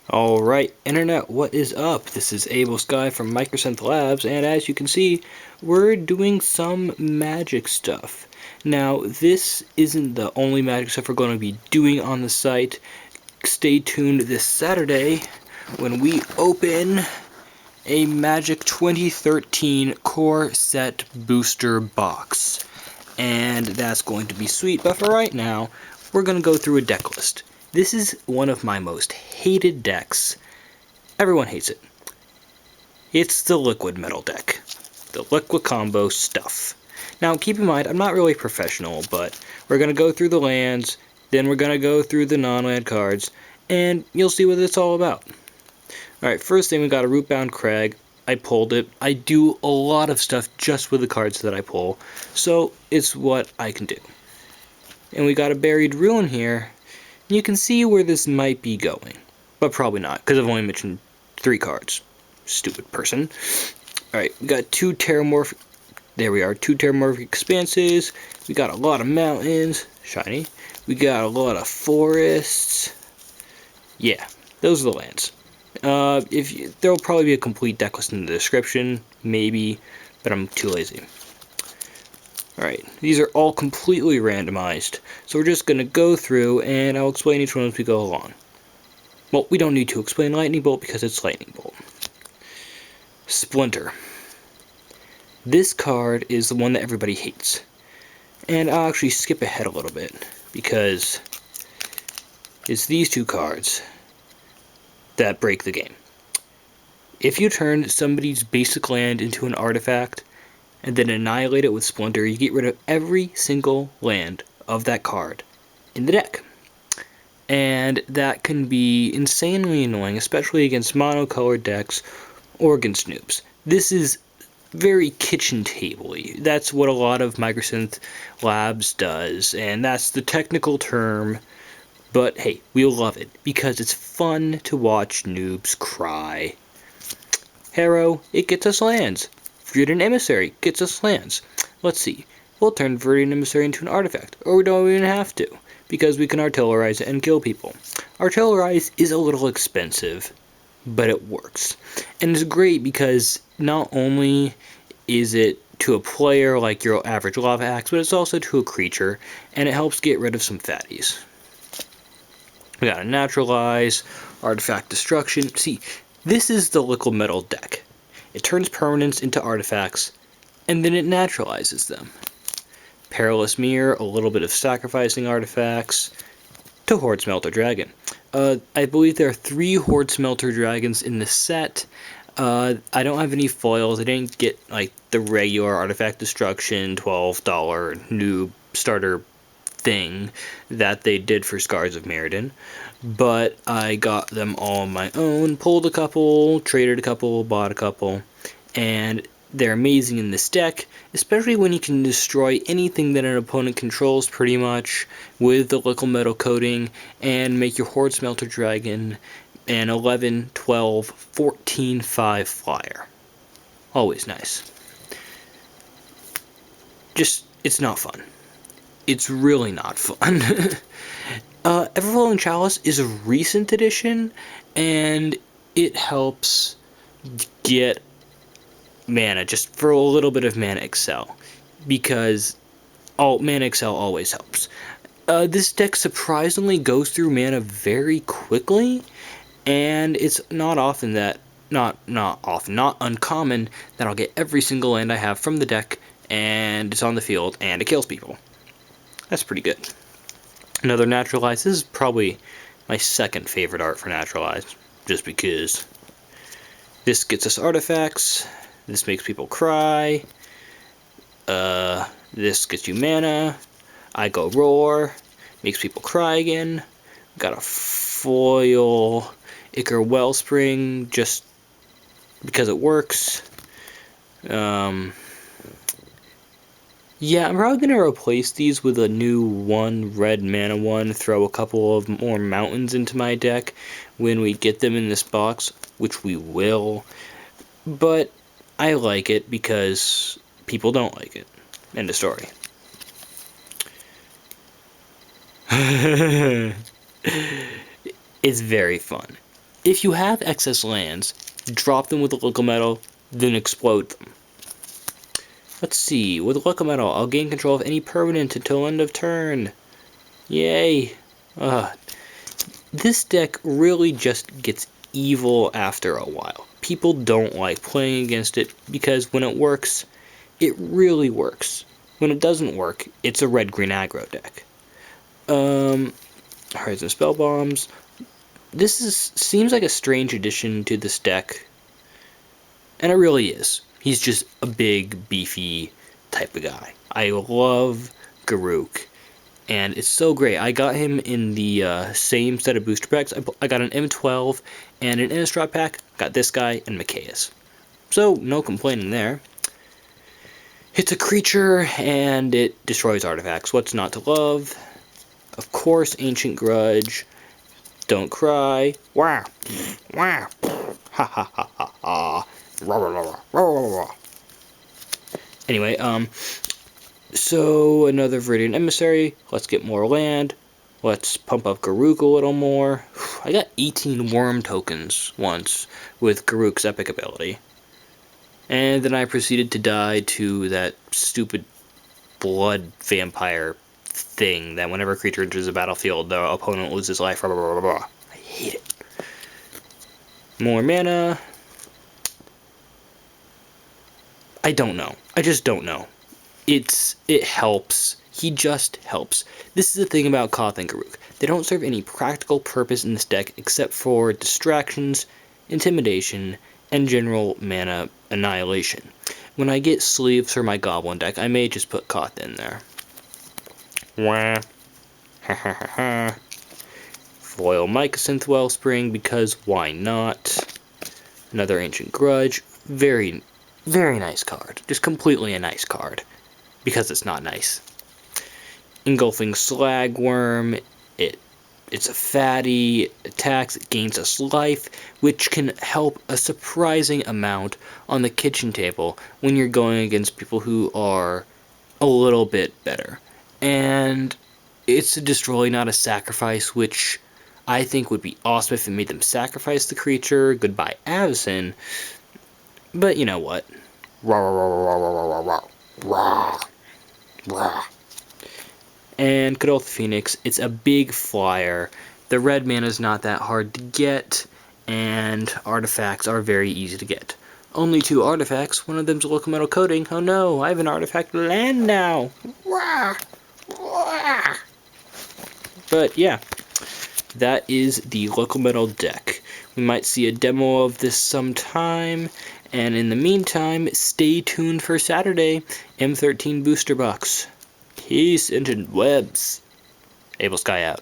Alright, Internet, what is up? This is Abel Skye from Mycosynth Labs, and as you can see, we're doing some magic stuff. Now, this isn't the only magic stuff we're going to be doing on the site. Stay tuned this Saturday when we open a Magic 2013 Core Set Booster Box. And that's going to be sweet, but for right now, we're going to go through a deck list. This is one of my most hated decks. Everyone hates it. It's the Liquimetal deck. The Liquid combo stuff. Now, keep in mind, I'm not really professional, but we're going to go through the lands, then we're going to go through the non-land cards, and you'll see what it's all about. Alright, first thing, we got a Rootbound Crag. I pulled it. I do a lot of stuff just with the cards that I pull, so it's what I can do. And we got a Buried Ruin here. You can see where this might be going, but probably not, because I've only mentioned 3 cards. Stupid person. Alright, we got two Terramorphic Expanses. We got a lot of mountains. Shiny. We got a lot of forests. Yeah, those are the lands. There'll probably be a complete deck list in the description, maybe, but I'm too lazy. Alright, these are all completely randomized, so we're just going to go through and I'll explain each one as we go along. Well, we don't need to explain Lightning Bolt because it's Lightning Bolt. Splinter. This card is the one that everybody hates. And I'll actually skip ahead a little bit because it's these 2 cards that break the game. If you turn somebody's basic land into an artifact, and then annihilate it with Splinter, you get rid of every single land of that card in the deck. And that can be insanely annoying, especially against monocolored decks or against noobs. This is very kitchen table-y. That's what a lot of Mycosynth Labs does, and that's the technical term. But hey, we'll love it, because it's fun to watch noobs cry. Harrow, it gets us lands. Viridian Emissary gets us lands. Let's see. We'll turn Viridian Emissary into an artifact, or we don't even have to, because we can Artillerize it and kill people. Artillerize is a little expensive, but it works. And it's great because not only is it to a player like your average Lava Axe, but it's also to a creature, and it helps get rid of some fatties. We got a Naturalize, Artifact Destruction. See, this is the Liquimetal deck. It turns permanents into artifacts, and then it naturalizes them. Perilous Myr, a little bit of sacrificing artifacts, to Hoard-Smelter Dragon. I believe there are 3 Hoard-Smelter Dragons in the set. I don't have any foils. I didn't get like the regular artifact destruction $12 noob starter thing that they did for Scars of Mirrodin, but I got them all on my own, pulled a couple, traded a couple, bought a couple, and they're amazing in this deck, especially when you can destroy anything that an opponent controls pretty much with the Liquimetal Coating and make your Hoard-Smelter Dragon an 11, 12, 14, 5 flyer. Always nice. Just, it's not fun. It's really not fun. Everflowing Chalice is a recent addition, and it helps get mana, just for a little bit of Mana Excel, because Mana Excel always helps. This deck surprisingly goes through mana very quickly, and it's not uncommon that I'll get every single land I have from the deck, and it's on the field, and it kills people. That's pretty good. Another Naturalize. This is probably my second favorite art for Naturalize, just because this gets us artifacts, this makes people cry, this gets you mana, I go roar, makes people cry again. Got a foil Ichor Wellspring just because it works. Yeah, I'm probably going to replace these with a new 1 red mana one, throw a couple of more mountains into my deck when we get them in this box, which we will. But I like it because people don't like it. End of story. It's very fun. If you have excess lands, drop them with Liquimetal, then explode them. Let's see, with Liquimetal, I'll gain control of any permanent until end of turn. Yay! This deck really just gets evil after a while. People don't like playing against it because when it works, it really works. When it doesn't work, it's a red-green aggro deck. Horizon Spellbombs. This seems like a strange addition to this deck, and it really is. He's just a big, beefy type of guy. I love Garruk, and it's so great. I got him in the same set of booster packs. I got an M12 and an Innistrad pack. Got this guy and Mycosynth. So, no complaining there. It's a creature, and it destroys artifacts. What's not to love? Of course, Ancient Grudge. Don't cry. Wah! Wah! Ha ha ha ha ha. Rah, rah, rah, rah, rah. Anyway, so another Viridian Emissary. Let's get more land. Let's pump up Garruk a little more. I got 18 worm tokens once with Garruk's epic ability. And then I proceeded to die to that stupid blood vampire thing that whenever a creature enters the battlefield, the opponent loses life. Blah, blah, blah, blah. I hate it. More mana. I don't know. I just don't know. It helps. He just helps. This is the thing about Koth and Garruk. They don't serve any practical purpose in this deck except for distractions, intimidation, and general mana annihilation. When I get sleeves for my goblin deck, I may just put Koth in there. Wah. Ha ha ha ha. Foil Mycosynth Wellspring, because why not? Another Ancient Grudge. Very, very nice card. Just completely a nice card. Because it's not nice. Engulfing Slagwurm. It's a fatty, it attacks, it gains us life, which can help a surprising amount on the kitchen table when you're going against people who are a little bit better. And it's a destroy, not a sacrifice, which I think would be awesome if it made them sacrifice the creature. Goodbye, Avacyn. But you know what? Rah, rah, rah, rah, rah, rah, rah, rah. And Kuldoltha Phoenix, it's a big flyer. The red mana is not that hard to get, and artifacts are very easy to get. Only 2 artifacts, one of them's Liquimetal Coating. Oh no, I have an artifact land now! Wah! Wah! But yeah, that is the Liquimetal deck. We might see a demo of this sometime, and in the meantime, stay tuned for Saturday, M13 Booster Box. Peace, Ancient Webs. Abel Skye out.